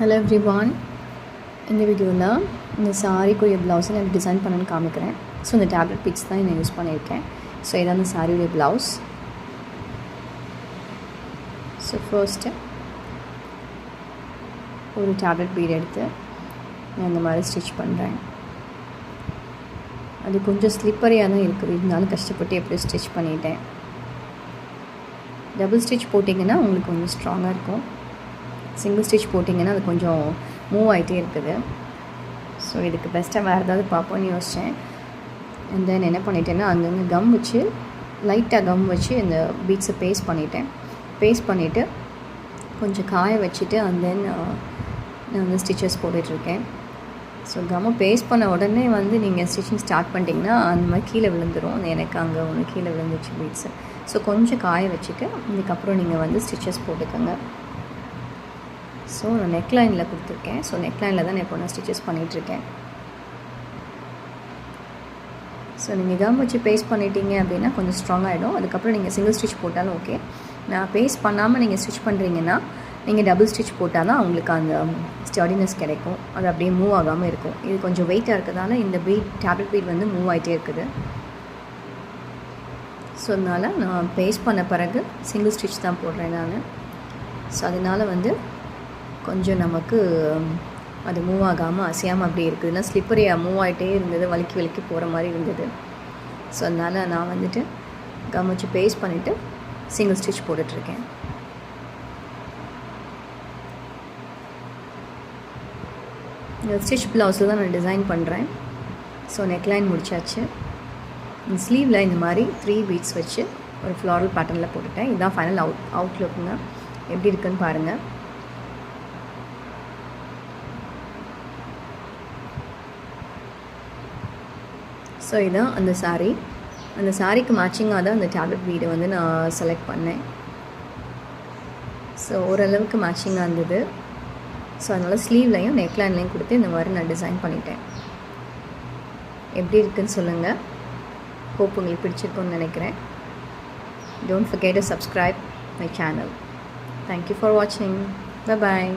Hello everyone, இந்த வீடியோவில் இந்த சாரீக்குரிய ப்ளவுஸை நான் டிசைன் பண்ணணும்னு காமிக்கிறேன். ஸோ இந்த டேப்லெட் பிக்ஸ் தான் நான் யூஸ் பண்ணியிருக்கேன். ஸோ இதான் அந்த சாரியுடைய ப்ளவுஸ். ஸோ ஃபர்ஸ்ட்டு ஒரு டேப்லெட் பீட் எடுத்து நான் இந்த மாதிரி ஸ்டிச் பண்ணுறேன். அது கொஞ்சம் ஸ்லிப்பரியாக தான் இருக்குது, இருந்தாலும் கஷ்டப்பட்டு எப்படி ஸ்டிச் பண்ணிட்டேன். டபுள் ஸ்டிச் போட்டிங்கன்னா உங்களுக்கு கொஞ்சம் ஸ்ட்ராங்காக இருக்கும். சிங்கிள் ஸ்டிச் போட்டிங்கன்னா அது கொஞ்சம் மூவ் ஆகிட்டே இருக்குது. ஸோ இதுக்கு பெஸ்ட்டாக வேறு ஏதாவது பார்ப்போன்னு யோசித்தேன். அண்ட் தென் என்ன பண்ணிட்டேன்னா, அங்கங்கே கம் வச்சு லைட்டாக கம் வச்சு இந்த பீட்ஸை பேஸ்ட் பண்ணிவிட்டு கொஞ்சம் காய வச்சுட்டு அண்ட் தென் நான் வந்து ஸ்டிச்சஸ் போட்டுட்ருக்கேன். ஸோ கம்மை பேஸ்ட் பண்ண உடனே வந்து நீங்கள் ஸ்டிச்சிங் ஸ்டார்ட் பண்ணிட்டீங்கன்னா அந்த மாதிரி கீழே விழுந்துடும். எனக்கு அங்கே ஒன்று கீழே விழுந்துச்சு பீட்ஸு. ஸோ கொஞ்சம் காய வச்சுட்டு இதுக்கப்புறம் நீங்கள் வந்து ஸ்டிச்சஸ் போட்டுக்கோங்க. ஸோ நான் நெக்லைனில் கொடுத்துருக்கேன். ஸோ நெக்லைனில் தான் இப்போ நான் ஸ்டிச்சஸ் பண்ணிகிட்ருக்கேன். ஸோ நீங்கள் கம் வச்சு பேஸ்ட் பண்ணிட்டீங்க அப்படின்னா கொஞ்சம் ஸ்ட்ராங்காகிடும். அதுக்கப்புறம் நீங்கள் சிங்கிள் ஸ்டிச் போட்டாலும் ஓகே. நான் பேஸ்ட் பண்ணாமல் நீங்கள் ஸ்டிச் பண்ணுறீங்கன்னா நீங்கள் டபுள் ஸ்டிச் போட்டால் தான் உங்களுக்கு அந்த ஸ்டடினஸ் கிடைக்கும். அது அப்படியே மூவ் ஆகாமல் இருக்கும். இது கொஞ்சம் வெயிட்டாக இருக்கிறதால இந்த டேப்லெட் பீட் வந்து மூவ் ஆகிட்டே இருக்குது. ஸோ அதனால் நான் பேஸ்ட் பண்ண பிறகு சிங்கிள் ஸ்டிச் தான் போடுறேன் நான். ஸோ அதனால் வந்து கொஞ்சம் நமக்கு அது மூவ் ஆகாமல் அசையாமல் அப்படியே இருக்குது. இல்லை ஸ்லிப்பரியாக மூவ் ஆகிட்டே இருந்தது, வலிக்கி போகிற மாதிரி இருந்தது. ஸோ அதனால் நான் வந்துட்டு கம் வச்சு பேஸ்ட் பண்ணிவிட்டு சிங்கிள் ஸ்டிச் போட்டுட்ருக்கேன். இந்த ஸ்டிச் ப்ளவுஸில் தான் நான் டிசைன் பண்ணுறேன். ஸோ நெக்லைன் முடிச்சாச்சு. இந்த ஸ்லீவில் இந்த மாதிரி 3 பீட்ஸ் வச்சு ஒரு ஃப்ளாரல் பேட்டர்னில் போட்டுட்டேன். இதுதான் ஃபைனல் அவுட்லுக்குங்க. எப்படி இருக்குன்னு பாருங்கள். ஸோ இதுதான் அந்த சாரீ. அந்த சாரீக்கு மேட்சிங்காக தான் அந்த டேப்லெட் பீடை வந்து நான் செலக்ட் பண்ணேன். ஸோ ஓரளவுக்கு மேட்சிங்காக இருந்தது. ஸோ அதனால் ஸ்லீவ்லையும் நெக்லைன்லையும் கொடுத்து இந்த மாதிரி நான் டிசைன் பண்ணிட்டேன். எப்படி இருக்குன்னு சொல்லுங்கள். ஹோப் உங்களுக்கு பிடிச்சிருக்குன்னு நினைக்கிறேன். Don't forget to subscribe my channel. Thank you for watching. Bye bye.